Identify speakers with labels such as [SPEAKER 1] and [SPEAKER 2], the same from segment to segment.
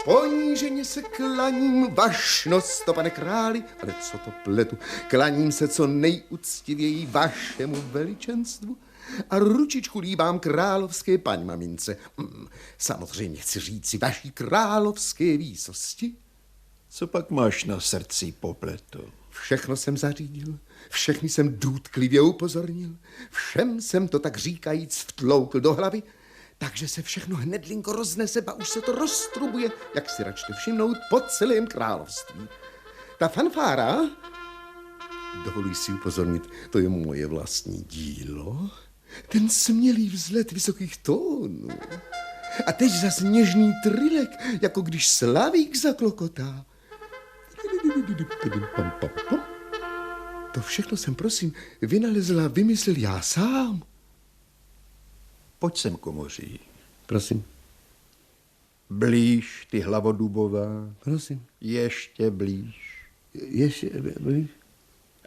[SPEAKER 1] Poníženě se klaním, vašnost, pane králi, ale co to pletu, klaním se co nejuctivěji vašemu veličenstvu a ručičku líbám královské paní mamince. Samozřejmě chci říci vaší královské výsosti.
[SPEAKER 2] Co pak máš na srdci, popleto?
[SPEAKER 1] Všechno jsem zařídil, všechny jsem důtklivě upozornil, všem jsem to tak říkajíc vtloukl do hlavy, takže se všechno hnedlinko roznese a už se to roztrubuje, jak si račte všimnout, po celém království. Ta fanfára, dovoluji si upozornit, to je moje vlastní dílo, ten smělý vzlet vysokých tónů. A teď zas něžný trilek, jako když slavík zaklokotá. To všechno jsem, prosím, vynalezl a vymyslel já sám.
[SPEAKER 2] Pojď sem, komoří.
[SPEAKER 1] Prosím.
[SPEAKER 2] Blíž, ty hlavodubová.
[SPEAKER 1] Prosím.
[SPEAKER 2] Ještě blíž.
[SPEAKER 1] Ještě blíž.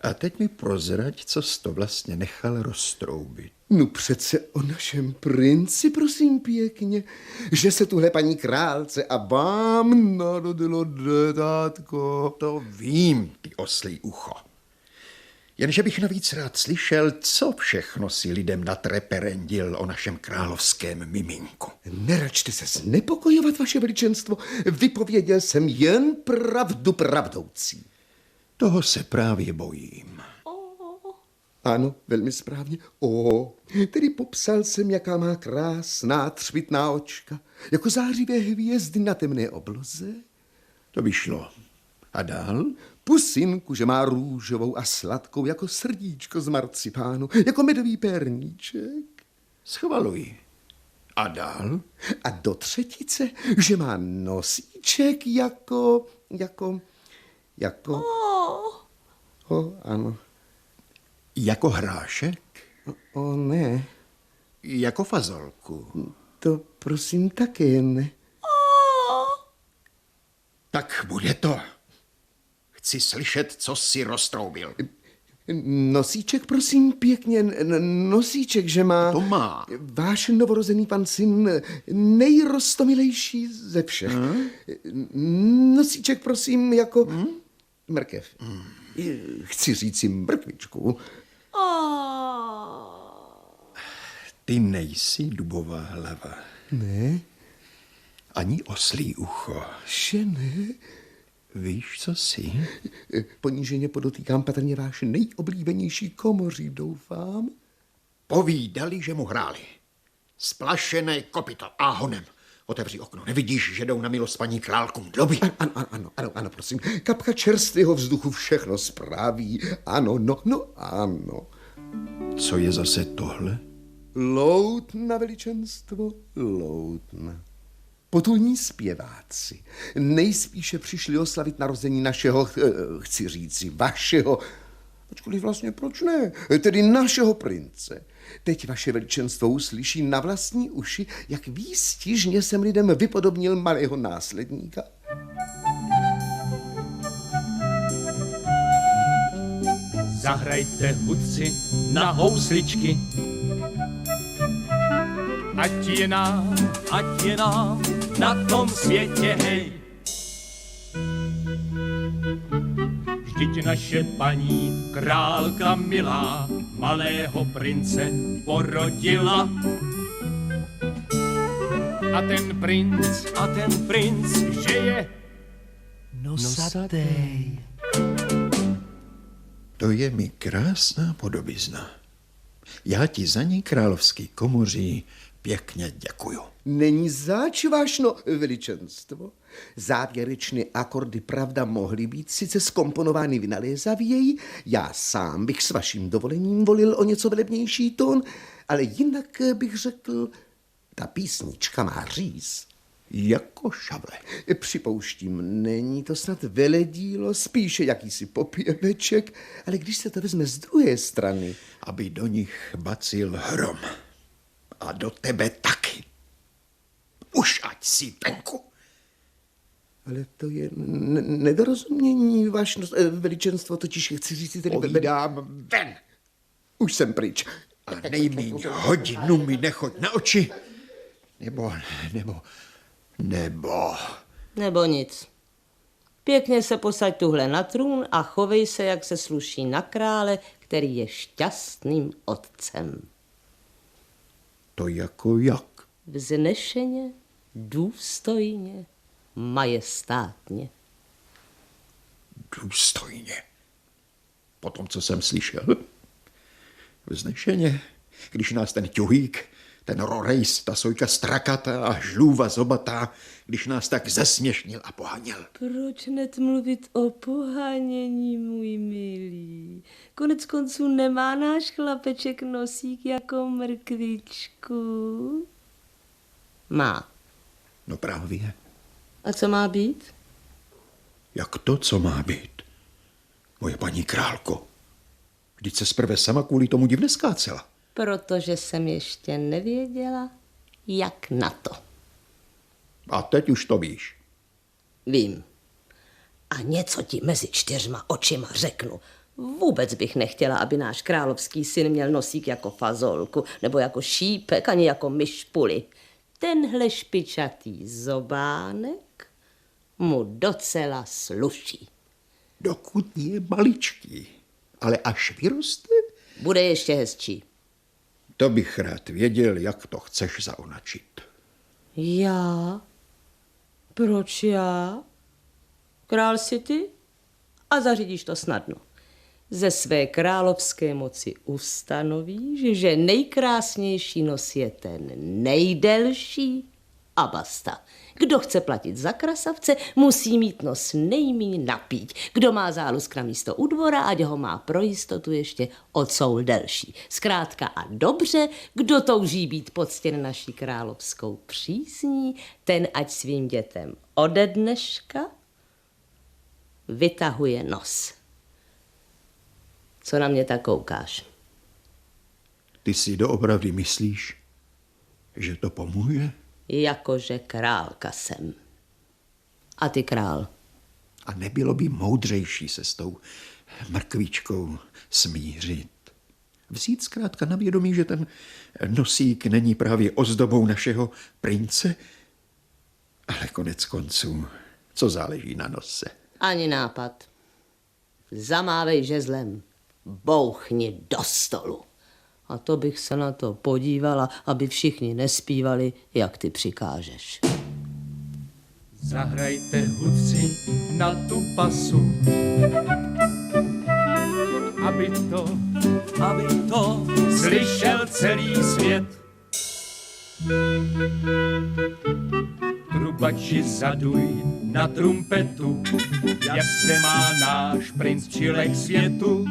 [SPEAKER 2] A teď mi prozrať, co jsi to vlastně nechal roztroubit.
[SPEAKER 1] No přece o našem princi, prosím pěkně, že se tuhle paní králce a vám narodilo dětátko.
[SPEAKER 2] To vím, ty oslí ucho. Jenže bych navíc rád slyšel, co všechno si lidem natreperendil o našem královském miminku.
[SPEAKER 1] Neračte se znepokojovat, vaše veličenstvo, vypověděl jsem jen pravdu pravdoucí.
[SPEAKER 2] Toho se právě bojím.
[SPEAKER 1] Ano, velmi správně. Tedy popsal jsem, jaká má krásná třpitná očka, jako zářivé hvězdy na temné obloze.
[SPEAKER 2] To by šlo. A dál?
[SPEAKER 1] Pusinku, že má růžovou a sladkou, jako srdíčko z marcipánu, jako medový perníček.
[SPEAKER 2] Schvaluji. A dál?
[SPEAKER 1] A do třetice, že má nosíček jako... Ano.
[SPEAKER 2] Jako hrášek?
[SPEAKER 1] Ne.
[SPEAKER 2] Jako fazolku?
[SPEAKER 1] To prosím také ne.
[SPEAKER 2] Tak bude to. Chci slyšet, co jsi roztroubil.
[SPEAKER 1] Nosíček, prosím pěkně, nosíček, že má...
[SPEAKER 2] To má.
[SPEAKER 1] Váš novorozený pan syn nejrostomilejší ze všech. Nosíček, prosím, jako mrkev. Chci říci mrkvičku.
[SPEAKER 2] Ty nejsi dubová hlava.
[SPEAKER 1] Ne.
[SPEAKER 2] Ani oslí ucho.
[SPEAKER 1] Že ne?
[SPEAKER 2] Víš, co jsi?
[SPEAKER 1] Poníženě podotýkám patrně váš nejoblíbenější komoří, doufám.
[SPEAKER 2] Povídali, že mu hráli. Splašené kopyto a honem. Otevři okno, nevidíš, že jdou na milost paní králku mdloby?
[SPEAKER 1] Ano, prosím. Kapka čerstvého vzduchu všechno správí. Ano.
[SPEAKER 2] Co je zase tohle?
[SPEAKER 1] Loutna, veličenstvo, loutna. Potulní zpěváci nejspíše přišli oslavit narození našeho, chci říci, vašeho, ačkoliv vlastně proč ne, tedy našeho prince. Teď vaše veličenstvo uslyší na vlastní uši, jak výstižně jsem lidem vypodobnil malého následníka.
[SPEAKER 3] Zahrajte hudci na housličky, ať je nám na tom světě hej. Vždyť naše paní králka milá malého prince porodila. A ten princ, že je nosatej.
[SPEAKER 2] To je mi krásná podobizna. Já ti za ní, královský komoří, pěkně děkuju.
[SPEAKER 1] Není zač, vášno veličenstvo. Závěrečné akordy, pravda, mohly být sice zkomponovány vynalézavěji, já sám bych s vaším dovolením volil o něco velebnější tón, ale jinak bych řekl, ta písnička má říz.
[SPEAKER 2] Jako šavle.
[SPEAKER 1] Připouštím, není to snad veledílo, spíše jakýsi popěveček, ale když se to vezme z druhé strany...
[SPEAKER 2] Aby do nich bacil hrom. A do tebe taky. Už ať si venku.
[SPEAKER 1] Ale to je nedorozumění, vaše veličenstvo, totiž chci říct tedy...
[SPEAKER 2] Povídám ven.
[SPEAKER 1] Už jsem pryč.
[SPEAKER 2] A nejmíň hodinu mi nechoď na oči. Nebo
[SPEAKER 4] Nebo nic. Pěkně se posaď tuhle na trůn a chovej se, jak se sluší na krále, který je šťastným otcem.
[SPEAKER 2] To jako jak?
[SPEAKER 4] Vznešeně, důstojně, majestátně.
[SPEAKER 2] Důstojně. Po tom, co jsem slyšel. Vznešeně, když nás ten ťuhýk, ten rorejs, ta sojka strakatá a žlůva zobatá, když nás tak zesměšnil a pohaněl.
[SPEAKER 4] Proč net mluvit o pohánění, můj milý? Konec konců nemá náš chlapeček nosík jako mrkvičku? Má.
[SPEAKER 2] No právě.
[SPEAKER 4] A co má být?
[SPEAKER 2] Jak to, co má být? Moje paní králko, vždyť se zprve sama kvůli tomu div neskácela.
[SPEAKER 4] Protože jsem ještě nevěděla, jak na to.
[SPEAKER 2] A teď už to víš.
[SPEAKER 4] Vím. A něco ti mezi 4 očima řeknu. Vůbec bych nechtěla, aby náš královský syn měl nosík jako fazolku, nebo jako šípek, ani jako myšpuli. Tenhle špičatý zobánek mu docela sluší.
[SPEAKER 2] Dokud je maličký, ale až vyroste,
[SPEAKER 4] Bude ještě hezčí.
[SPEAKER 2] to bych rád věděl, jak to chceš zaonačit.
[SPEAKER 4] Já? Proč já? Král si ty? A zařídíš to snadno. Ze své královské moci ustanovíš, že nejkrásnější nos je ten nejdelší a basta. Kdo chce platit za krasavce, musí mít nos nejmíň napít. Kdo má zálusk na místo u dvora, ať ho má pro jistotu ještě o coul delší. Zkrátka a dobře, kdo touží být poctěn naší královskou přízní, ten ať svým dětem ode dneška vytahuje nos. Co na mě tak koukáš?
[SPEAKER 2] Ty si doopravdy myslíš, že to pomůže?
[SPEAKER 4] Jakože králka jsem. A ty král?
[SPEAKER 2] A nebylo by moudřejší se s tou mrkvičkou smířit? Vzít zkrátka na vědomí, že ten nosík není právě ozdobou našeho prince? Ale konec konců, co záleží na nose?
[SPEAKER 4] Ani nápad. Zamávej žezlem. Bouchni do stolu. A to bych se na to podívala, aby všichni nespívali, jak ty přikážeš.
[SPEAKER 3] Zahrajte hudci na tu pasu, aby to slyšel celý svět. Trubači zaduj na trumpetu, jak se má náš princ přilek světu.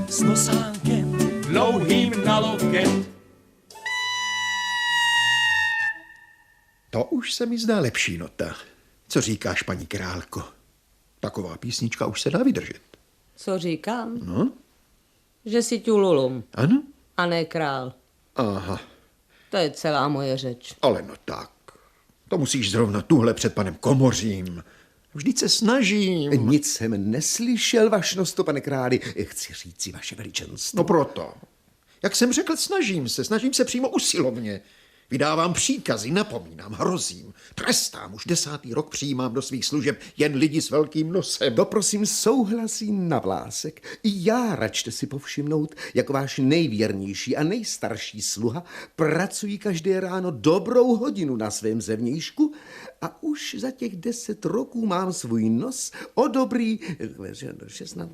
[SPEAKER 3] S nosánkem, dlouhým na loket.
[SPEAKER 2] To už se mi zdá lepší nota. Co říkáš, paní králko? Taková písnička už se dá vydržet.
[SPEAKER 4] Co říkám?
[SPEAKER 2] No?
[SPEAKER 4] Že si ťululum
[SPEAKER 2] Ano?
[SPEAKER 4] a ne král.
[SPEAKER 2] Aha,
[SPEAKER 4] To je celá moje řeč.
[SPEAKER 2] ale no tak. To musíš zrovna tuhle před panem Komořím. Vždyť se snažím.
[SPEAKER 1] Nic jsem neslyšel, vašnost, pane králi. Chci říci, vaše veličenstvo.
[SPEAKER 2] No proto. Jak jsem řekl, snažím se přímo usilovně. Vydávám příkazy, napomínám, hrozím, trestám. Už 10. rok přijímám do svých služeb jen lidi s velkým nosem.
[SPEAKER 1] To prosím souhlasí na vlásek. I já, račte si povšimnout, jako váš nejvěrnější a nejstarší sluha, pracuji každé ráno dobrou hodinu na svém zevnějšku a už za těch 10 roků mám svůj nos o dobrý 16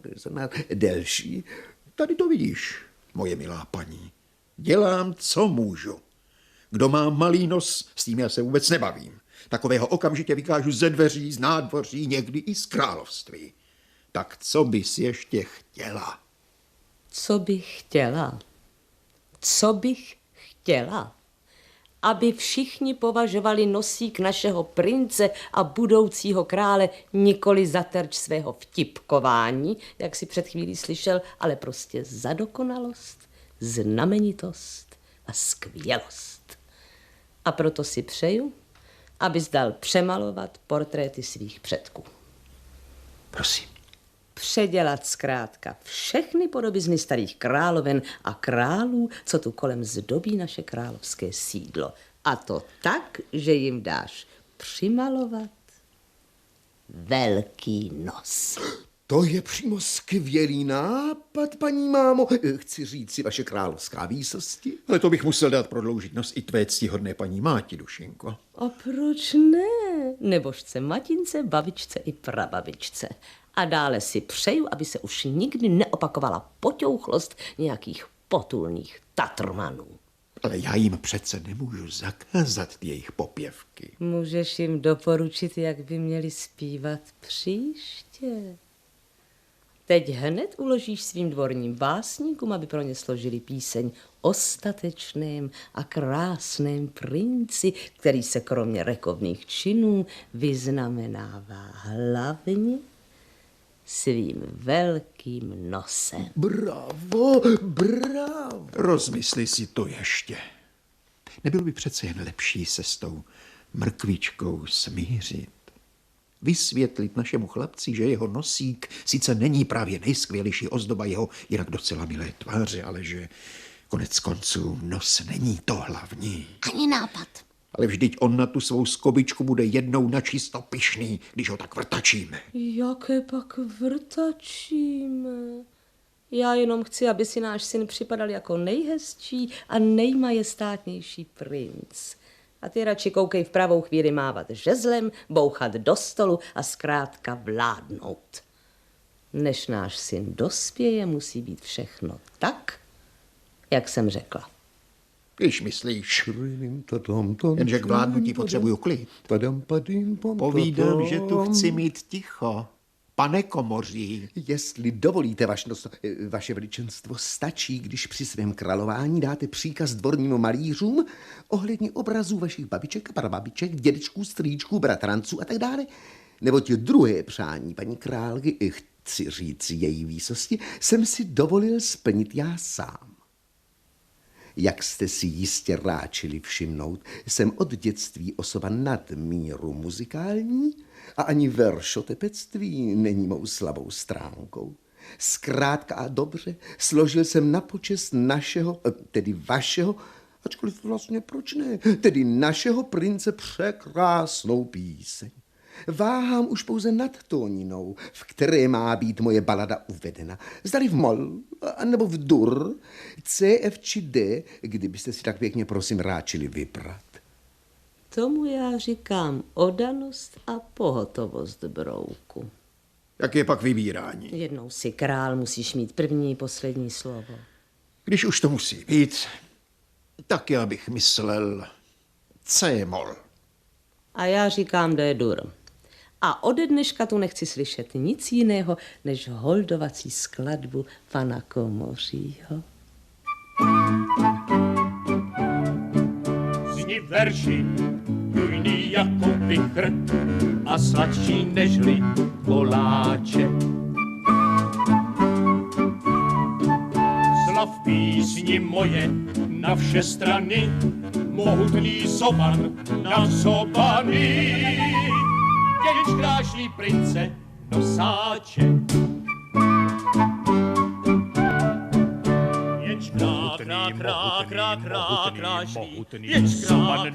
[SPEAKER 1] delší.
[SPEAKER 2] Tady to vidíš, moje milá paní. Dělám, co můžu. Kdo má malý nos, s tím já se vůbec nebavím. Takového okamžitě vykážu ze dveří, z nádvoří, někdy i z království. Tak co bys ještě chtěla?
[SPEAKER 4] Co bych chtěla? Co bych chtěla? Aby všichni považovali nosík našeho prince a budoucího krále nikoli za terč svého vtipkování, jak si před chvílí slyšel, ale prostě za dokonalost, znamenitost a skvělost. A proto si přeju, abys dal přemalovat portréty svých předků.
[SPEAKER 2] Prosím.
[SPEAKER 4] Předělat zkrátka všechny podobizny starých královen a králů, co tu kolem zdobí naše královské sídlo. A to tak, že jim dáš přimalovat velký nos.
[SPEAKER 1] To je přímo skvělý nápad, paní mámo. Chci říct si vaše královská výsosti.
[SPEAKER 2] Ale to bych musel dát prodloužit nos i tvé ctihodné paní máti, Dušinko.
[SPEAKER 4] A proč ne? Nebožce matince, babičce i prababičce. A dále si přeju, aby se už nikdy neopakovala poťouchlost nějakých potulných tatrmanů.
[SPEAKER 2] Ale já jim přece nemůžu zakázat ty jejich popěvky.
[SPEAKER 4] Můžeš jim doporučit, jak by měli zpívat příště. Teď hned uložíš svým dvorním básníkům, aby pro ně složili píseň o statečném a krásném princi, který se kromě rekovných činů vyznamenává hlavně svým velkým nosem.
[SPEAKER 1] Bravo, bravo.
[SPEAKER 2] Rozmysli si to ještě. Nebylo by přece jen lepší se s tou mrkvičkou smířit. Vysvětlit našemu chlapci, že jeho nosík sice není právě nejskvělejší ozdoba jeho jinak docela milé tváře, ale že konec konců nos není to hlavní.
[SPEAKER 4] Ani nápad.
[SPEAKER 2] Ale vždyť on na tu svou skobičku bude jednou načisto pyšný, když ho tak vrtačíme.
[SPEAKER 4] Jaké pak vrtačíme? Já jenom chci, aby si náš syn připadal jako nejhezčí a nejmajestátnější princ. A ty radši koukej v pravou chvíli mávat žezlem, bouchat do stolu a zkrátka vládnout. Než náš syn dospěje, musí být všechno tak, jak jsem řekla.
[SPEAKER 2] Když myslíš, jenže k vládnutí potřebuju klid. Povídám, že tu chci mít ticho. Pane komoří.
[SPEAKER 1] Jestli dovolíte, vaše veličenstvo, stačí, když při svém králování dáte příkaz dvorním malířům ohledně obrazů vašich babiček a prababiček, dědečků, strýčků, bratranců a tak dále. Neboť druhé přání paní králky, chci říct její výsosti, jsem si dovolil splnit já sám. Jak jste si jistě ráčili všimnout, jsem od dětství osoba nadmíru muzikální a ani veršotepectví není mou slabou stránkou. Zkrátka a dobře složil jsem na počest našeho, tedy vašeho, ačkoliv vlastně proč ne, tedy našeho prince překrásnou píseň. Váhám už pouze nad tóninou, v které má být moje balada uvedena. Zdali v mol, nebo v dur, C, F či D, kdybyste si tak pěkně prosím ráčili vybrat.
[SPEAKER 4] Tomu já říkám oddanost a pohotovost, brouku.
[SPEAKER 2] Jak je pak vybírání?
[SPEAKER 4] Jednou si král, musíš mít první, poslední slovo.
[SPEAKER 2] Když už to musí být, tak já bych myslel C-mol.
[SPEAKER 4] A já říkám D-dur. A ode dneška tu nechci slyšet nic jiného, než holdovací skladbu pana Komořího.
[SPEAKER 3] Zní verši, bujný jako vichr a sladší nežli koláče. Slov písni moje na vše strany, mohutný zoban na zobany. Dědič krášlí prince nosáče. Jenž krášlí, jenž zobany,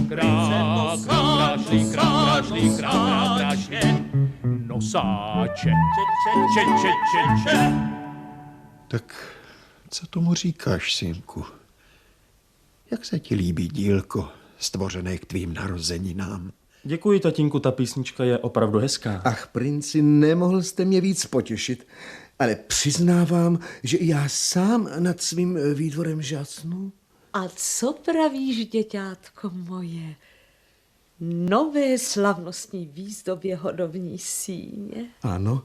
[SPEAKER 3] krášlí, nosáče.
[SPEAKER 2] Tak co tomu říkáš, synku? Jak se ti líbí dílko stvořené k tvým narozeninám?
[SPEAKER 5] Děkuji, tatínku, ta písnička je opravdu hezká.
[SPEAKER 1] Ach, princi, nemohl jste mě víc potěšit, ale přiznávám, že i já sám nad svým výtvorem žasnu.
[SPEAKER 4] A co pravíš, děťátko moje? Nové slavnostní výzdobě hodovní síně.
[SPEAKER 1] Ano.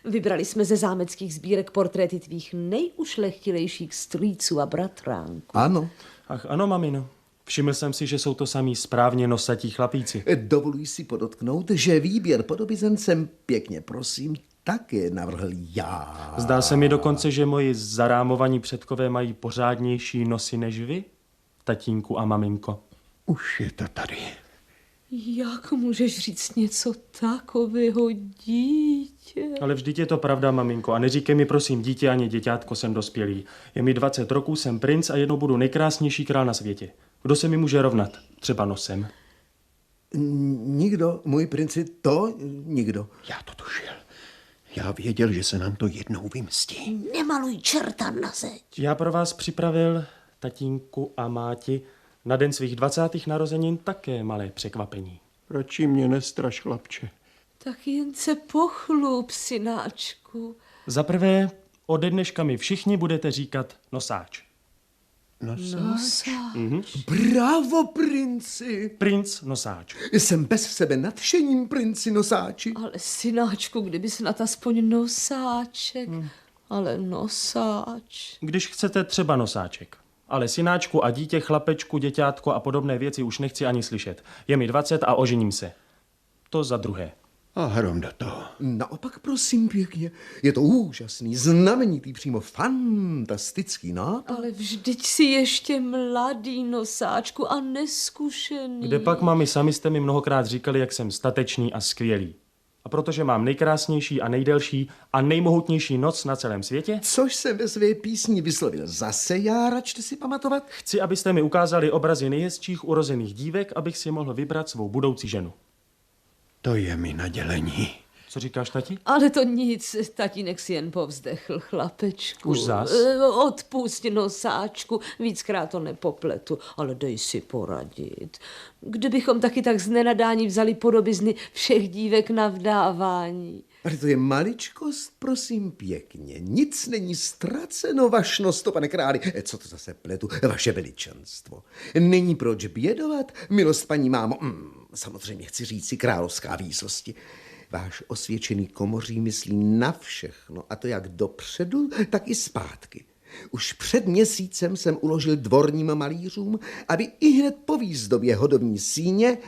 [SPEAKER 4] Vybrali jsme ze zámeckých sbírek portréty tvých nejušlechtilejších strýců a bratránků.
[SPEAKER 1] Ano.
[SPEAKER 5] Ach ano, mamino. Všiml jsem si, že jsou to samí správně nosatí chlapíci.
[SPEAKER 1] Dovoluji si podotknout, že výběr podobizen jsem pěkně prosím také navrhl já.
[SPEAKER 5] Zdá se mi dokonce, že moji zarámovaní předkové mají pořádnější nosy než vy, tatínku a maminko.
[SPEAKER 2] Už je to tady.
[SPEAKER 4] Jak můžeš říct něco takového, dítě?
[SPEAKER 5] Ale vždyť je to pravda, maminko. A neříkej mi prosím dítě ani děťátko, jsem dospělý. Je mi 20 roků, jsem princ a jednou budu nejkrásnější král na světě. Kdo se mi může rovnat? Třeba nosem.
[SPEAKER 1] Nikdo, můj princi, to nikdo.
[SPEAKER 2] Já to tušil. Já věděl, že se nám to jednou vymstí.
[SPEAKER 6] Nemaluj čerta na zeď.
[SPEAKER 5] Já pro vás připravil, tatínku a máti, na den svých 20. narozenin také malé překvapení.
[SPEAKER 2] Radši mě nestraš, chlapče.
[SPEAKER 4] Tak jen se pochlup, synáčku.
[SPEAKER 5] Za prvé, ode dneška mi všichni budete říkat nosáč.
[SPEAKER 1] Bravo, princi.
[SPEAKER 5] Princ nosáč.
[SPEAKER 1] Jsem bez sebe nadšením, princi nosáči.
[SPEAKER 4] Ale synáčku, kdyby snad aspoň nosáček. Ale nosáč.
[SPEAKER 5] Když chcete třeba nosáček. Ale synáčku a dítě, chlapečku, děťátko a podobné věci už nechci ani slyšet. Je mi 20 a ožením se. To za druhé.
[SPEAKER 2] A hrom do toho.
[SPEAKER 1] Naopak, prosím pěkně, je to úžasný, znamenitý, přímo fantastický nápad.
[SPEAKER 4] Ale vždyť si ještě mladý, nosáčku, a neskušený.
[SPEAKER 5] Kde pak, mami, sami jste mi mnohokrát říkali, jak jsem statečný a skvělý. A protože mám nejkrásnější a nejdelší a nejmohutnější noc na celém světě,
[SPEAKER 1] Což jsem ve své písni vyslovil zase já, račte si pamatovat.
[SPEAKER 5] chci, abyste mi ukázali obrazy nejhezčích urozených dívek, abych si mohl vybrat svou budoucí ženu.
[SPEAKER 2] To je mi nadělení.
[SPEAKER 5] Co říkáš, tati?
[SPEAKER 4] Ale to nic, tatínek si jen povzdechl, chlapečku.
[SPEAKER 5] Už zas?
[SPEAKER 4] Odpusť, nosáčku, víckrát to nepopletu, ale dej si poradit. Kdybychom taky tak z nenadání vzali podobizny všech dívek na vdávání.
[SPEAKER 1] Ale to je maličkost, prosím pěkně. Nic není ztraceno, vašnost, pane králi. Co to zase pletu? Vaše veličenstvo. Není proč bědovat, milost paní mámo. Samozřejmě chci říct si královská výsosti. Váš osvědčený komoří myslí na všechno, a to jak dopředu, tak i zpátky. Už před měsícem jsem uložil dvorním malířům, aby ihned po výzdobě hodovní síně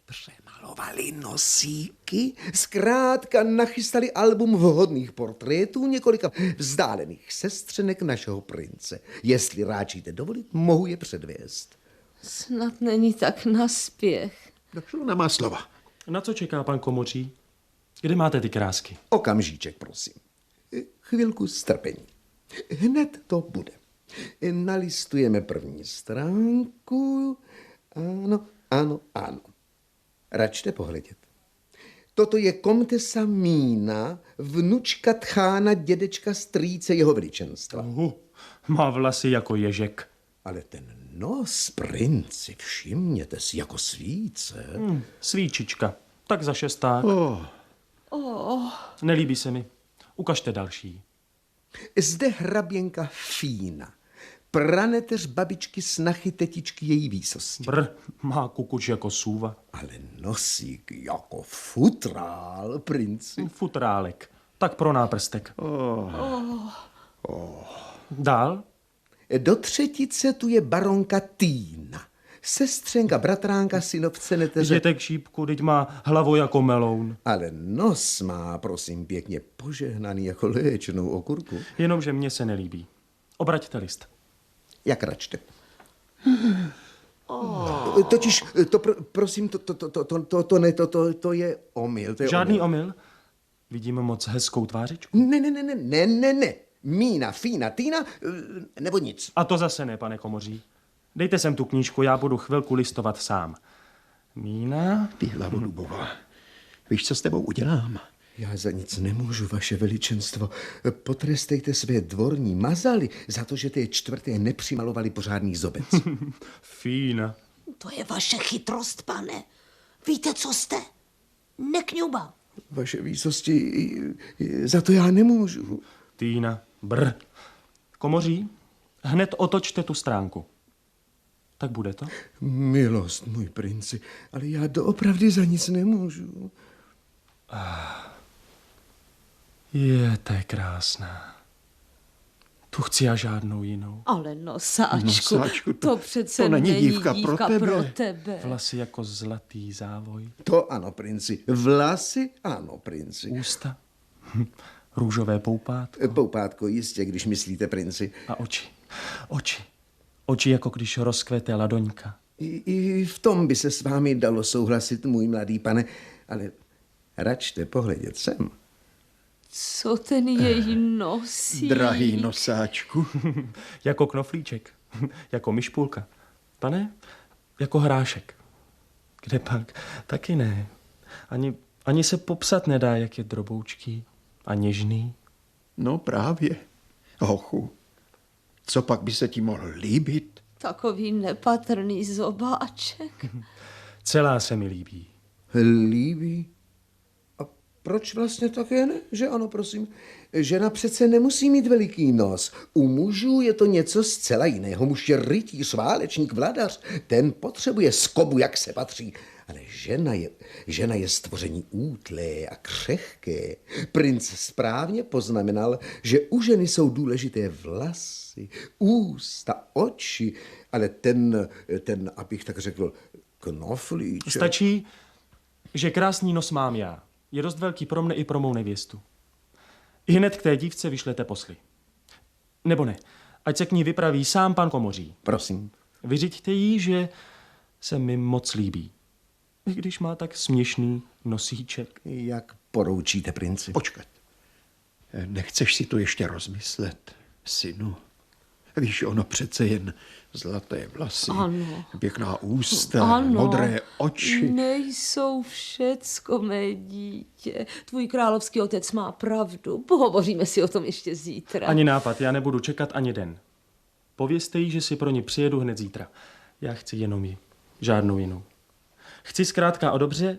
[SPEAKER 1] přemalovali nosíky, zkrátka nachystali album vhodných portrétů několika vzdálených sestřenek našeho prince. Jestli ráčíte dovolit, mohu je předvést.
[SPEAKER 4] Snad není tak naspěch.
[SPEAKER 2] Došlo na má slova.
[SPEAKER 5] Na co čeká pan komoří? Kde máte ty krásky?
[SPEAKER 1] Okamžíček, prosím. Chvilku strpení. Hned to bude. Nalistujeme první stránku. Ano. Račte pohledět. Toto je komtesa Mína, vnučka tchána dědečka strýce jeho veličenstva.
[SPEAKER 5] Má vlasy jako ježek.
[SPEAKER 1] Ale ten nos, princi, všimněte si, jako svíce.
[SPEAKER 5] Svíčička. Tak za šesták. Nelíbí se mi. Ukažte další.
[SPEAKER 1] Zde hraběnka Fína, praneteř babičky snachy tetičky její výsosti.
[SPEAKER 5] Má kukuč jako sůva.
[SPEAKER 1] Ale nosík jako futrál, princi.
[SPEAKER 5] Futrálek. Tak pro náprstek. Dál?
[SPEAKER 1] Do třetice tu je baronka Týna, sestřenka, bratránka, synovce neteře.
[SPEAKER 5] Jděte k šípku, teď má hlavu jako meloun.
[SPEAKER 1] Ale nos má, prosím pěkně, požehnaný jako léčnou okurku.
[SPEAKER 5] Jenomže mně se nelíbí. Obraťte list.
[SPEAKER 1] Jak račte? Totiž, prosím, to je omyl. To je
[SPEAKER 5] Žádný omyl? Vidím moc hezkou tvářičku.
[SPEAKER 1] Ne. Mína, Fína, Týna, nebo nic.
[SPEAKER 5] A to zase ne, pane komoří. Dejte sem tu knížku, já budu chvilku listovat sám. Mína?
[SPEAKER 2] Ty hlavo dubová. Víš, co s tebou udělám?
[SPEAKER 1] Já za nic nemůžu, vaše veličenstvo. Potrestejte své dvorní mazaly za to, že ty čtvrté nepřimalovali pořádný zobec.
[SPEAKER 5] Fína.
[SPEAKER 6] To je vaše chytrost, pane. Víte, co jste? Nekňuba.
[SPEAKER 1] Vaše výsosti, za to já nemůžu.
[SPEAKER 5] Týna. Komoří, hned otočte tu stránku. Tak bude to?
[SPEAKER 1] Milost, můj princi, ale já doopravdy za nic nemůžu.
[SPEAKER 5] To je krásná. Tu chci já žádnou jinou.
[SPEAKER 4] Ale nosáčku, to přece
[SPEAKER 2] to není
[SPEAKER 4] není
[SPEAKER 2] dívka pro tebe.
[SPEAKER 5] Vlasy jako zlatý závoj.
[SPEAKER 1] To ano, princi. Vlasy, ano, princi.
[SPEAKER 5] Ústa. Růžové poupátko.
[SPEAKER 1] Poupátko jistě, když myslíte, princi.
[SPEAKER 5] A oči. Oči jako když rozkvete ladoňka.
[SPEAKER 1] I v tom by se s vámi dalo souhlasit, můj mladý pane, ale račte pohledět sem.
[SPEAKER 4] Co ten její nosí?
[SPEAKER 2] Drahý nosáčku.
[SPEAKER 5] Jako knoflíček, jako myšpůlka. Pane, jako hrášek. Kde pak? Taky ne. Ani se popsat nedá, jak je droboučký a něžný.
[SPEAKER 2] No právě. Hochu, co pak by se ti mohl líbit?
[SPEAKER 4] Takový nepatrný zobáček.
[SPEAKER 5] Celá se mi líbí.
[SPEAKER 1] Líbí? A proč vlastně také ne? Že ano, prosím. Žena přece nemusí mít veliký nos. U mužů je to něco zcela jiného. Muž je rytíř, válečník, vladař. Ten potřebuje skobu, jak se patří. Ale žena je stvoření útlé a křehké. Princ správně poznamenal, že u ženy jsou důležité vlasy, ústa, oči, ale ten, abych tak řekl, knoflíček.
[SPEAKER 5] Stačí, že krásný nos mám já. Je dost velký pro mne i pro mou nevěstu. I hned k té dívce vyšlete posly. Nebo ne, ať se k ní vypraví sám pan Komoří.
[SPEAKER 1] Prosím.
[SPEAKER 5] Vyřiďte jí, že se mi moc líbí. I když má tak směšný nosíček.
[SPEAKER 1] Jak poroučíte, princi?
[SPEAKER 2] Počkat. Nechceš si to ještě rozmyslet, synu? Víš, ono přece jen zlaté vlasy,
[SPEAKER 4] Ano.
[SPEAKER 2] pěkná ústa, modré oči.
[SPEAKER 4] Nejsou všecko, mé dítě. Tvůj královský otec má pravdu. Pohovoříme si o tom ještě zítra.
[SPEAKER 5] Ani nápad, já nebudu čekat ani den. Povězte jí, že si pro ně přijedu hned zítra. Já chci jenom ji, žádnou jinou. Chci zkrátka a dobře,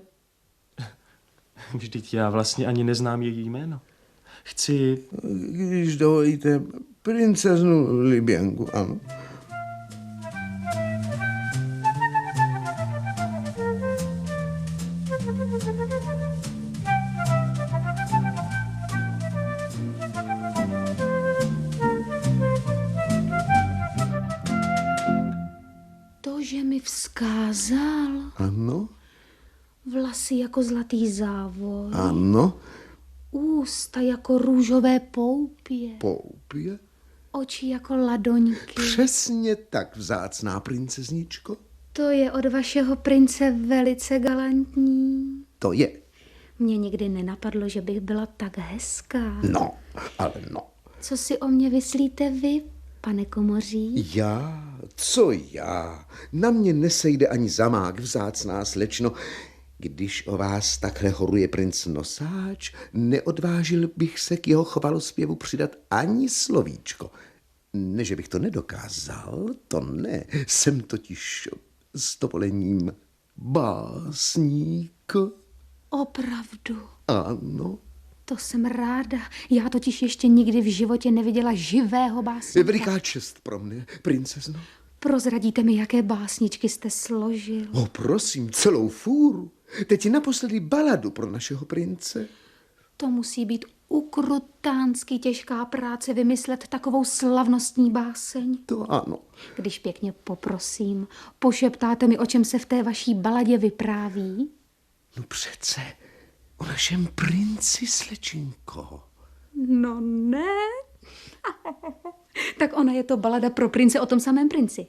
[SPEAKER 5] vždyť já vlastně ani neznám její jméno. Chci...
[SPEAKER 1] Když dovolíte, princeznu Liběnku, ano.
[SPEAKER 7] To, že mi vzkázal,
[SPEAKER 1] Ano,
[SPEAKER 7] vlasy jako zlatý závoj,
[SPEAKER 1] ano,
[SPEAKER 7] ústa jako růžové poupě,
[SPEAKER 1] poupě.
[SPEAKER 7] oči jako ladoňky.
[SPEAKER 1] Přesně tak, vzácná princezničko.
[SPEAKER 7] To je od vašeho prince velice galantní.
[SPEAKER 1] To je.
[SPEAKER 7] Mně nikdy nenapadlo, že bych byla tak hezká.
[SPEAKER 1] No, ale no.
[SPEAKER 7] Co si o mě myslíte vy, pane Komoří?
[SPEAKER 1] Já? Co já? Na mě nesejde ani zamák, vzácná slečno. Když o vás takhle horuje princ Nosáč, neodvážil bych se k jeho chvalospěvu přidat ani slovíčko. Ne, že bych to nedokázal, to ne. Jsem totiž s dovolením básník.
[SPEAKER 7] Opravdu,
[SPEAKER 1] Ano.
[SPEAKER 7] to jsem ráda. Já totiž ještě nikdy v životě neviděla živého
[SPEAKER 1] Je
[SPEAKER 7] básníka.
[SPEAKER 1] veliká čest pro mne, princezno.
[SPEAKER 7] Prozradíte mi, jaké básničky jste složil.
[SPEAKER 1] Prosím, celou fůru. Teď naposledy baladu pro našeho prince.
[SPEAKER 7] To musí být ukrutánsky těžká práce vymyslet takovou slavnostní báseň.
[SPEAKER 1] To ano.
[SPEAKER 7] Když pěkně poprosím, pošeptáte mi, o čem se v té vaší baladě vypráví?
[SPEAKER 1] No přece o našem princi, slečinko.
[SPEAKER 7] No ne. Tak ona je to balada pro prince o tom samém princi.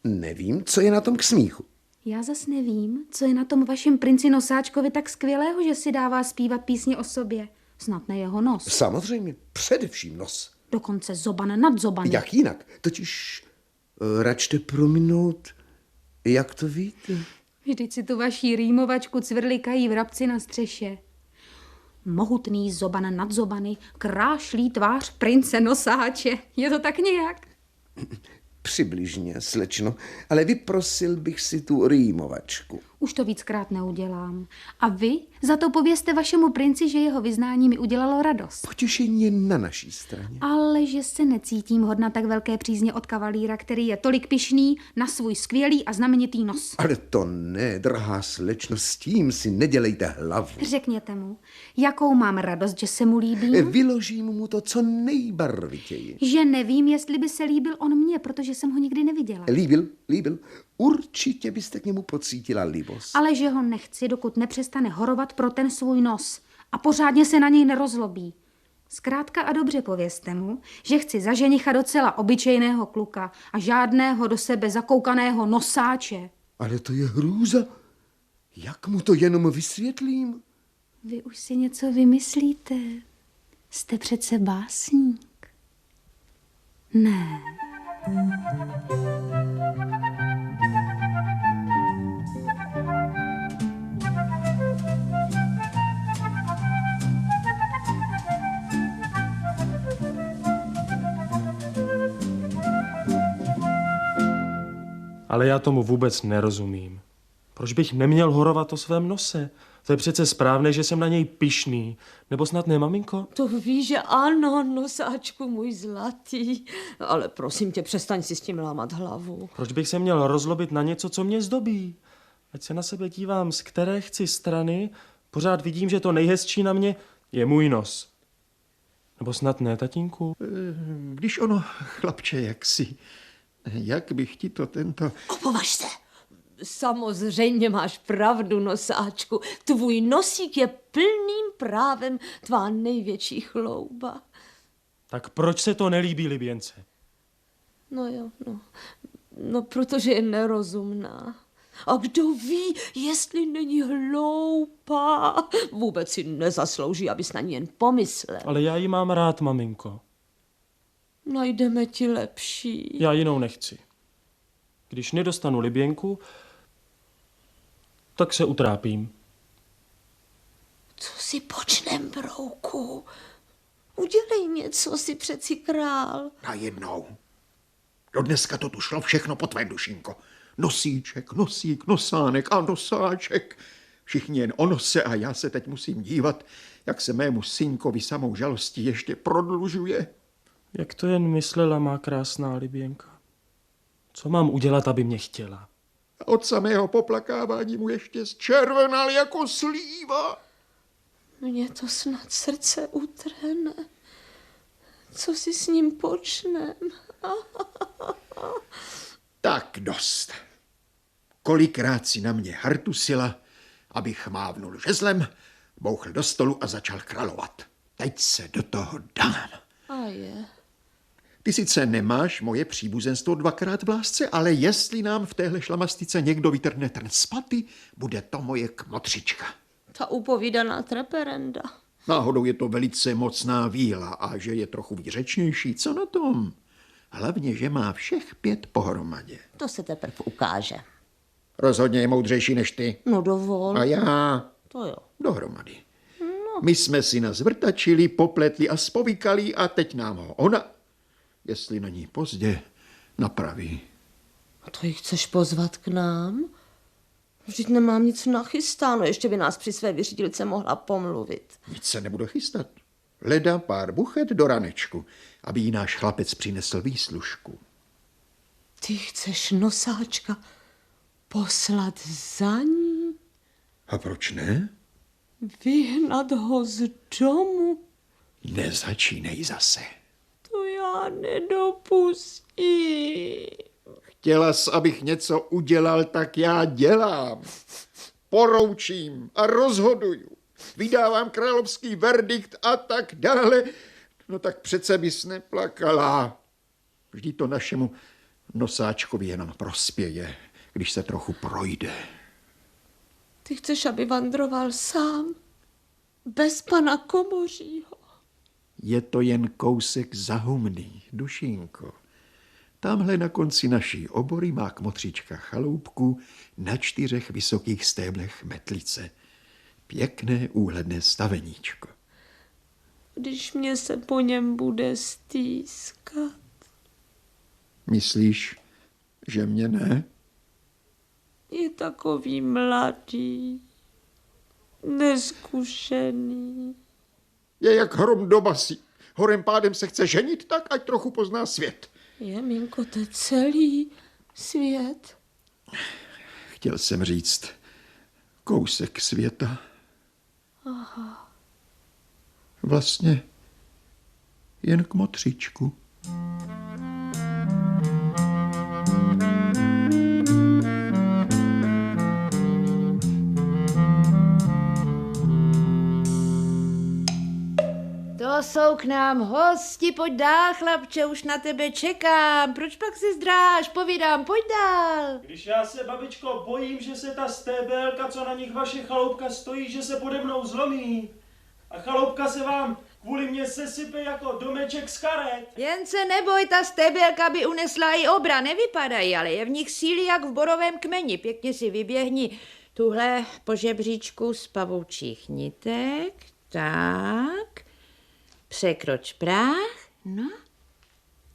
[SPEAKER 1] Nevím, co je na tom k smíchu.
[SPEAKER 7] Já zas nevím, co je na tom vašem princi Nosáčkovi tak skvělého, že si dává zpívat písně o sobě. Snad ne jeho nos.
[SPEAKER 1] Samozřejmě, především nos.
[SPEAKER 7] Dokonce zoban nad zobany.
[SPEAKER 1] Jak jinak? Totiž račte prominout, jak to víte?
[SPEAKER 7] Vždyť si tu vaší rýmovačku cvrlikají vrabci na střeše. Mohutný zoban nad zobany, krášlí tvář prince Nosáče. Je to tak nějak?
[SPEAKER 1] Přibližně, slečno, ale vyprosil bych si tu rýmovačku.
[SPEAKER 7] Už to víckrát neudělám. A vy za to povězte vašemu princi, že jeho vyznání mi udělalo radost.
[SPEAKER 1] Potěšení je na naší straně.
[SPEAKER 7] Ale že se necítím hodna tak velké přízně od kavalíra, který je tolik pyšný na svůj skvělý a znamenitý nos.
[SPEAKER 1] Ale to ne, drahá slečno, s tím si nedělejte hlavu.
[SPEAKER 7] Řekněte mu, jakou mám radost, že se mu líbím.
[SPEAKER 1] Vyložím mu to co nejbarvitěji.
[SPEAKER 7] Že nevím, jestli by se líbil on mně, protože jsem ho nikdy neviděla.
[SPEAKER 1] Líbil. Určitě byste k němu pocítila libost.
[SPEAKER 7] Ale že ho nechci, dokud nepřestane horovat pro ten svůj nos a pořádně se na něj nerozlobí. Zkrátka a dobře povězte mu, že chci za ženicha docela obyčejného kluka a žádného do sebe zakoukaného nosáče.
[SPEAKER 1] Ale to je hrůza. Jak mu to jenom vysvětlím?
[SPEAKER 7] Vy už si něco vymyslíte. Jste přece básník. Ne.
[SPEAKER 5] Ale já tomu vůbec nerozumím. Proč bych neměl horovat o svém nose? To je přece správné, že jsem na něj pyšný. Nebo snad ne, maminko?
[SPEAKER 4] To víš, že ano, nosáčku můj zlatý. Ale prosím tě, přestaň si s tím lámat hlavu.
[SPEAKER 5] Proč bych se měl rozlobit na něco, co mě zdobí? Ať se na sebe dívám, z které chci strany, pořád vidím, že to nejhezčí na mě je můj nos. Nebo snad ne, tatínku?
[SPEAKER 2] Když ono, chlapče, jak bych ti to tento...
[SPEAKER 6] Opovaž se.
[SPEAKER 4] Samozřejmě máš pravdu, nosáčku. Tvůj nosík je plným právem tvá největší chlouba.
[SPEAKER 5] Tak proč se to nelíbí Liběnce?
[SPEAKER 4] No jo, no, protože je nerozumná. A kdo ví, jestli není hloupá. Vůbec si nezaslouží, abys na ní jen pomyslel.
[SPEAKER 5] Ale já ji mám rád, maminko.
[SPEAKER 4] Najdeme ti lepší.
[SPEAKER 5] Já jinou nechci. Když nedostanu Liběnku, tak se utrápím.
[SPEAKER 4] Co si počnem, brouku? Udělej něco, si přeci král.
[SPEAKER 2] Najednou. Do dneska to tu šlo všechno po tvém, Dušinko. Nosíček, nosík, nosánek a nosáček. Všichni jen o nose a já se teď musím dívat, jak se mému synkovi samou žalostí ještě prodlužuje.
[SPEAKER 5] Jak to jen myslela má krásná Liběnka? Co mám udělat, aby mě chtěla?
[SPEAKER 2] A od samého poplakávání mu ještě zčervenal jako slíva.
[SPEAKER 4] Mně to snad srdce utrhne. Co si s ním počnem?
[SPEAKER 2] Tak dost. Kolikrát si na mě hartusila, abych mávnul žezlem, bouchl do stolu a začal královat. Teď se do toho dám.
[SPEAKER 4] A je.
[SPEAKER 2] Ty sice nemáš moje příbuzenstvo dvakrát v lásce, ale jestli nám v téhle šlamastice někdo vytrhne trn z paty, bude to moje kmotřička.
[SPEAKER 4] Ta upovídaná treperenda.
[SPEAKER 2] Náhodou je to velice mocná víla a že je trochu výřečnější, co na tom? Hlavně, že má všech 5 pohromadě.
[SPEAKER 4] To se teprve ukáže.
[SPEAKER 2] Rozhodně je moudřejší než ty.
[SPEAKER 4] No dovol.
[SPEAKER 2] A já
[SPEAKER 4] To jo.
[SPEAKER 2] dohromady. No. My jsme si nás vrtačili, popletli a spovykali a teď nám ho ona, jestli na ní pozdě, napraví.
[SPEAKER 4] A to ji chceš pozvat k nám? Vždyť nemám nic nachystáno, ještě by nás při své vyřídilce mohla pomluvit.
[SPEAKER 2] Nic se nebude chystat. Leda pár buchet do ranečku, aby jí náš chlapec přinesl výslužku.
[SPEAKER 4] Ty chceš nosáčka poslat za ní?
[SPEAKER 2] A proč ne?
[SPEAKER 4] Vyhnat ho z domu?
[SPEAKER 2] Nezačínej zase.
[SPEAKER 4] To já nedopustím.
[SPEAKER 2] Chtěla jsi, abych něco udělal, tak já dělám. Poroučím a rozhoduju. Vydávám královský verdikt a tak dále. No tak přece bys neplakala. Vždyť to našemu nosáčkovi jenom prospěje, když se trochu projde.
[SPEAKER 4] Ty chceš, aby vandroval sám? Bez pana Komořího?
[SPEAKER 2] Je to jen kousek za humný, Dušinko. Tamhle na konci naší obory má kmotřička chaloupku na 4 vysokých stéblech metlice. Pěkné úhledné staveníčko.
[SPEAKER 4] Když mě se po něm bude stýskat.
[SPEAKER 2] Myslíš, že mě ne?
[SPEAKER 4] Je takový mladý, neskušený.
[SPEAKER 2] Je jak hrom do basy. Horem pádem se chce ženit, tak ať trochu pozná svět.
[SPEAKER 4] Je, Minko, to je celý svět.
[SPEAKER 2] Chtěl jsem říct kousek světa.
[SPEAKER 4] Aha.
[SPEAKER 2] Vlastně jen kmotřičku.
[SPEAKER 8] To jsou k nám hosti, pojď dál, chlapče, už na tebe čekám. Proč pak se zdráš? Povídám, pojď dál.
[SPEAKER 5] Když já se, babičko, bojím, že se ta stébelka, co na nich vaše chaloupka stojí, že se pode mnou zlomí. A chaloupka se vám kvůli mě sesype jako domeček z karet.
[SPEAKER 8] Jen se neboj, ta stébelka by unesla i obra, nevypadají, ale je v nich síly jak v borovém kmeni. Pěkně si vyběhni tuhle po žebříčku z pavoučích nitek, tak, překroč práh, no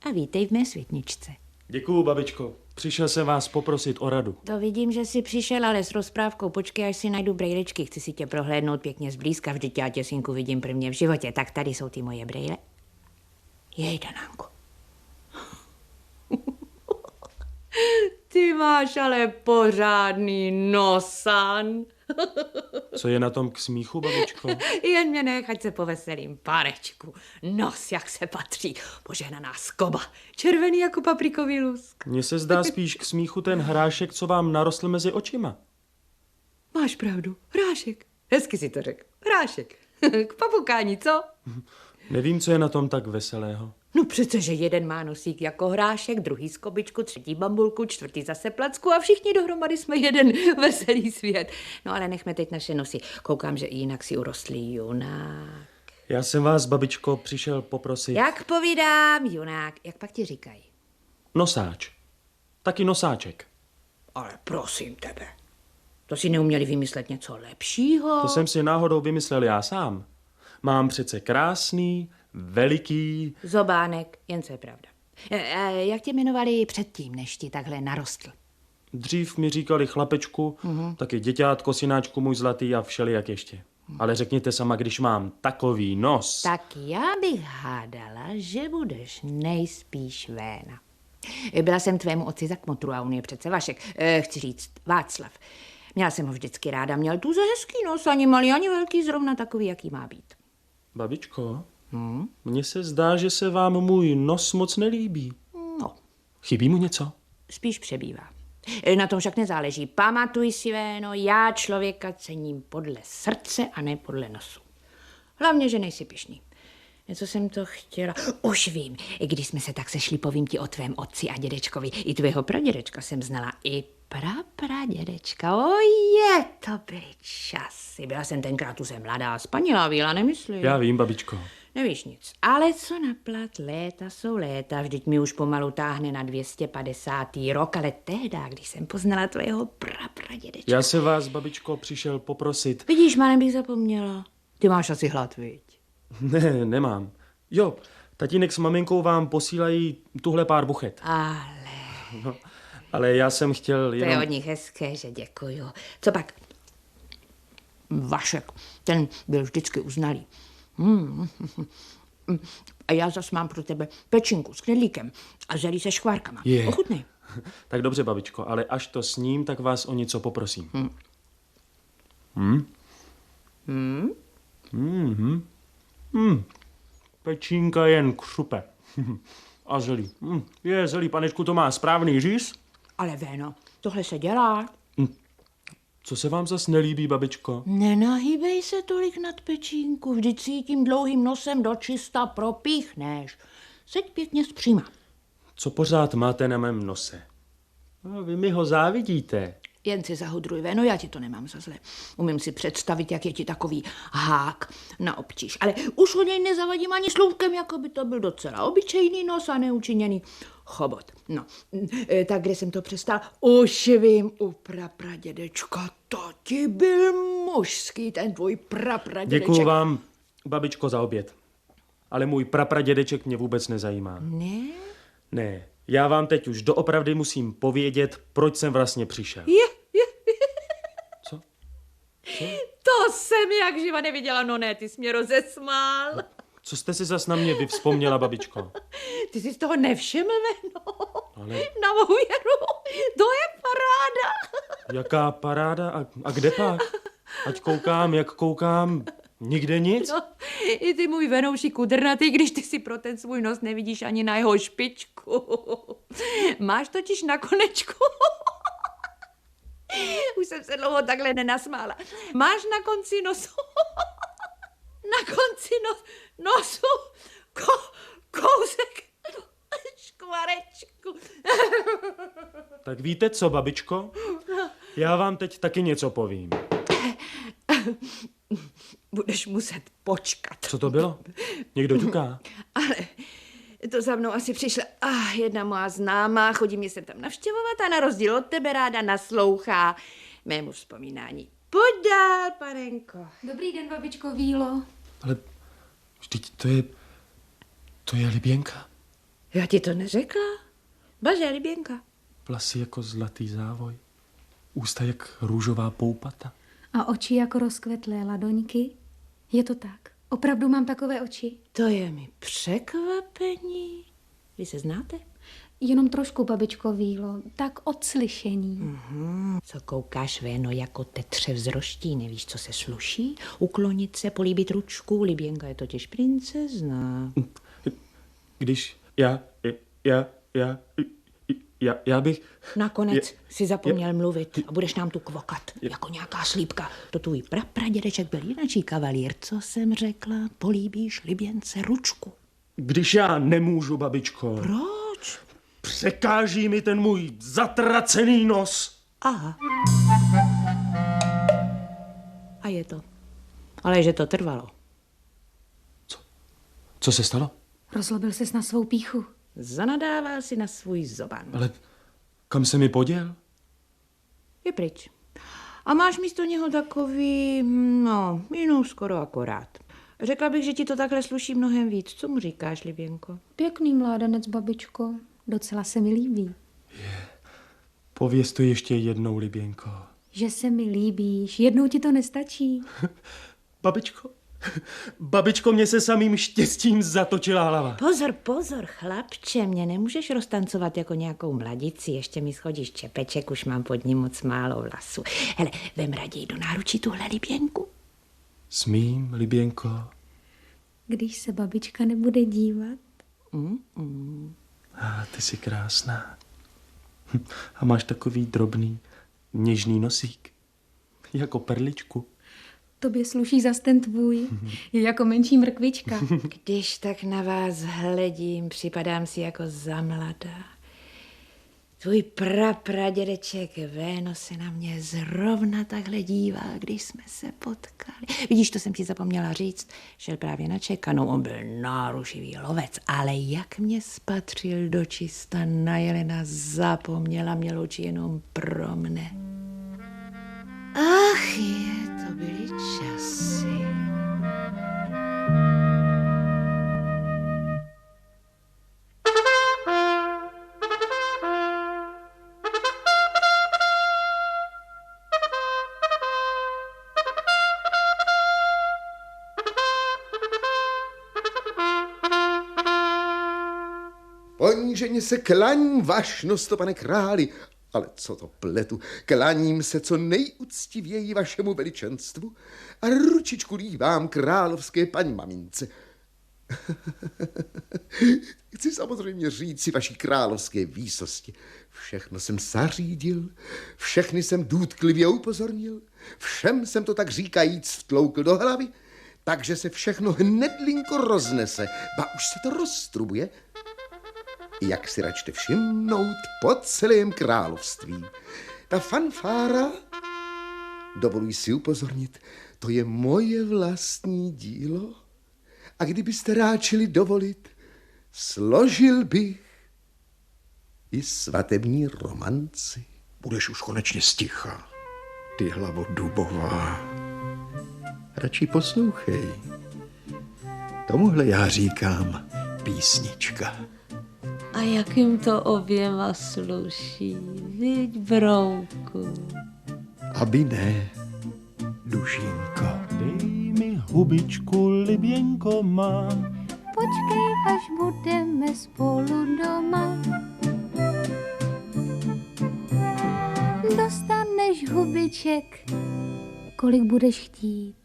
[SPEAKER 8] a vítej v mé světničce.
[SPEAKER 5] Děkuju, babičko. Přišel jsem vás poprosit o radu.
[SPEAKER 8] To vidím, že jsi přišel, ale s rozprávkou počkej, až si najdu brejlečky. Chci si tě prohlédnout pěkně zblízka, vždyť já tě, synku, vidím prvně v životě. Tak tady jsou ty moje brejle. Jej, Danánku. Ty máš ale pořádný nosan.
[SPEAKER 5] Co je na tom k smíchu, babičko?
[SPEAKER 8] Jen mě nech, ať se poveselím, pánečku. Nos, jak se patří, požehnaná skoba, červený jako paprikový lusk.
[SPEAKER 5] Mně se zdá spíš k smíchu ten hrášek, co vám narostl mezi očima.
[SPEAKER 8] Máš pravdu, hrášek. Hezky si to řekl, hrášek. K papukání, co?
[SPEAKER 5] Nevím, co je na tom tak veselého.
[SPEAKER 8] No přece, že jeden má nosík jako hrášek, druhý skobičku, třetí bambulku, čtvrtý zase placku a všichni dohromady jsme jeden veselý svět. No ale nechme teď naše nosy. Koukám, že i jinak si urostlý junák.
[SPEAKER 5] Já jsem vás, babičko, přišel poprosit...
[SPEAKER 8] Jak povídám, junák, jak pak ti říkají?
[SPEAKER 5] Nosáč. Taky nosáček.
[SPEAKER 8] Ale prosím tebe, to si neuměli vymyslet něco lepšího?
[SPEAKER 5] To jsem si náhodou vymyslel já sám. Mám přece krásný, veliký...
[SPEAKER 8] Zobánek, jen co je pravda. Jak tě jmenovali předtím, než ti takhle narostl?
[SPEAKER 5] Dřív mi říkali chlapečku, taky děťátko, synáčku můj zlatý a všelijak ještě. Ale řekněte sama, když mám takový nos...
[SPEAKER 8] Tak já bych hádala, že budeš nejspíš Véna. Byla jsem tvému otci za kmotru a on je přece Vašek. Chci říct Václav. Měla jsem ho vždycky ráda, měl tu za hezký nos, ani malý, ani velký, zrovna takový, jaký má být.
[SPEAKER 5] Babičko, mně se zdá, že se vám můj nos moc nelíbí.
[SPEAKER 8] No,
[SPEAKER 5] Chybí mu něco?
[SPEAKER 8] spíš přebývá. Na tom však nezáleží. Pamatuj si, Véno, já člověka cením podle srdce a ne podle nosu. Hlavně, že nejsi pyšný. Něco jsem to chtěla... Už vím, když jsme se tak sešli, povím ti o tvém otci a dědečkovi. I tvého pradědečka jsem znala. I pradědečka. Je, to byly časy. Byla jsem tenkrát tu mladá, spanilá víla, nemyslím.
[SPEAKER 5] Já vím, babičko.
[SPEAKER 8] Nevíš nic. Ale co naplat, léta jsou léta. Vždyť mi už pomalu táhne na 250. rok, ale tehda, když jsem poznala tvého pradědečka.
[SPEAKER 5] Já se vás, babičko, přišel poprosit.
[SPEAKER 8] Vidíš, málem bych zapomněla. Ty máš asi hlad, viď?
[SPEAKER 5] Ne, nemám. Jo, tatínek s maminkou vám posílají tuhle pár buchet.
[SPEAKER 8] Ale...
[SPEAKER 5] No, ale já jsem chtěl jenom...
[SPEAKER 8] To je od nich hezké, že děkuju. Co pak? Vašek, ten byl vždycky uznalý. A já zas mám pro tebe pečinku s knedlíkem a zelí se škvárkama.
[SPEAKER 5] Je.
[SPEAKER 8] Ochutnej.
[SPEAKER 5] Tak dobře, babičko, ale až to sním, tak vás o něco poprosím. Pečínka jen křupe. A zelí. Je zelí, panečku, to má správný říz?
[SPEAKER 8] Ale Véno, tohle se dělá.
[SPEAKER 5] Co se vám zas nelíbí, babičko?
[SPEAKER 8] Nenahýbej se tolik nad pečínku, vždyť si ji tím dlouhým nosem do čista propíchneš. Seď pěkně zpříma.
[SPEAKER 5] Co pořád máte na mém nose? No, vy mi ho závidíte.
[SPEAKER 8] Jen si zahudruj, Véno, já ti to nemám za zle. Umím si představit, jak je ti takový hák na obtíž. Ale už o něj nezavadím ani slůvkem, jako by to byl docela obyčejný nos a neučiněný chobot. No, tak kde jsem to přestal? Už vím, u prapradědečka, to ti byl mužský, ten tvůj prapradědeček.
[SPEAKER 5] Děkuju vám, babičko, za oběd. Ale můj prapradědeček mě vůbec nezajímá.
[SPEAKER 8] Ne?
[SPEAKER 5] Ne, já vám teď už doopravdy musím povědět, proč jsem vlastně přišel. Co?
[SPEAKER 8] To jsem jak živa neviděla, no ne, ty jsi mě rozesmál.
[SPEAKER 5] Co jste si zas na mě vyvzpomněla, babičko?
[SPEAKER 8] Ty jsi z toho nevšiml, Véno?
[SPEAKER 5] Ale
[SPEAKER 8] Na mou věru, to je paráda.
[SPEAKER 5] jaká paráda? A kde pak? Ať koukám, jak koukám, nikde nic?
[SPEAKER 8] No, i ty můj venouši kudrnatý, když ty si pro ten svůj nos nevidíš ani na jeho špičku. Máš totiž na konečku. Už jsem se dlouho takhle nenasmála. Máš na konci nosu. Na konci nosu kousek škvarečku.
[SPEAKER 5] Tak víte co, babičko? Já vám teď taky něco povím.
[SPEAKER 8] Budeš muset počkat.
[SPEAKER 5] Co to bylo? Někdo ťuká?
[SPEAKER 8] Ale to za mnou asi přišla jedna moja známá, chodí mě sem tam navštěvovat a na rozdíl od tebe ráda naslouchá mému vzpomínání. Pojď dál, panenko.
[SPEAKER 7] Dobrý den, babičko Vílo.
[SPEAKER 5] Ale vždyť to je Liběnka.
[SPEAKER 8] Já ti to neřekla? Bože, Liběnka.
[SPEAKER 5] Vlasy jako zlatý závoj. Ústa jak růžová poupata.
[SPEAKER 7] A oči jako rozkvetlé ladoňky. Je to tak. Opravdu mám takové oči?
[SPEAKER 8] To je mi překvapení. Vy se znáte?
[SPEAKER 7] Jenom trošku, babičko Vílo. Tak od slyšení.
[SPEAKER 8] Co koukáš véno jako tetře vzroští, nevíš, co se sluší? Uklonit se, políbit ručku, Liběnka je totiž princezna.
[SPEAKER 5] Když já bych...
[SPEAKER 8] Nakonec si zapomněl mluvit a budeš nám tu kvokat, jako nějaká slípka. To tvůj prapradědeček byl jinačí kavalír. Co jsem řekla? Políbíš Liběnce ručku.
[SPEAKER 5] Když já nemůžu, babičko.
[SPEAKER 8] Proč?
[SPEAKER 5] Překáží mi ten můj zatracený nos.
[SPEAKER 8] Aha. A je to. Ale že to trvalo.
[SPEAKER 5] Co se stalo?
[SPEAKER 7] Rozlobil ses na svou pýchu.
[SPEAKER 8] Zanadával si na svůj zoban.
[SPEAKER 5] Ale kam se mi poděl?
[SPEAKER 8] Je pryč. A máš místo něho takový, jinou skoro akorát. Řekla bych, že ti to takhle sluší mnohem víc. Co mu říkáš, Liběnko?
[SPEAKER 7] Pěkný mládenec, babičko. Docela se mi líbí.
[SPEAKER 5] Pověz to ještě jednou, Liběnko.
[SPEAKER 7] Že se mi líbíš. Jednou ti to nestačí.
[SPEAKER 5] Babičko, mě se samým štěstím zatočila hlava.
[SPEAKER 8] Pozor, chlapče, mě nemůžeš roztancovat jako nějakou mladici, ještě mi schodíš čepeček, už mám pod ním moc málo vlasu. Hele, vem raději do náručí tuhle Liběnku.
[SPEAKER 5] Smím, Liběnko?
[SPEAKER 7] Když se babička nebude dívat.
[SPEAKER 5] Ty jsi krásná. A máš takový drobný, něžný nosík. Jako perličku.
[SPEAKER 7] Tobě sluší zas ten tvůj. Je jako menší mrkvička.
[SPEAKER 8] Když tak na vás hledím, připadám si jako zamladá. Tvůj pradědeček Véno se na mě zrovna takhle dívá, když jsme se potkali. Vidíš, to jsem ti zapomněla říct. Šel právě na čekanou, on byl náruživý lovec, ale jak mě spatřil do čista na jelena, zapomněla, měl oči jenom pro mne. Ach, to byly časy.
[SPEAKER 1] Poníženě se klaním, vašnost, pane králi, ale co to pletu, klaním se co nejúctivěji vašemu veličenstvu a ručičku dívám královské paní mamince. Chci samozřejmě říct si vaší královské výsosti. Všechno jsem zařídil, všechny jsem důtklivě upozornil, všem jsem to tak říkajíc vtloukl do hlavy, takže se všechno hnedlinko roznese, ba už se to roztrubuje, jak si račte všimnout po celém království. Ta fanfára, dovoluji si upozornit, to je moje vlastní dílo a kdybyste ráčili dovolit, složil bych i svatební romanci.
[SPEAKER 2] Budeš už konečně sticha, ty hlavo dubová. Radši poslouchej. Tomuhle já říkám písnička.
[SPEAKER 4] A jak jim to oběma sluší, viď, brouku?
[SPEAKER 2] Aby ne, dušínko.
[SPEAKER 3] Dej mi hubičku, Liběnko má.
[SPEAKER 7] Počkej, až budeme spolu doma. Dostaneš hubiček, kolik budeš chtít.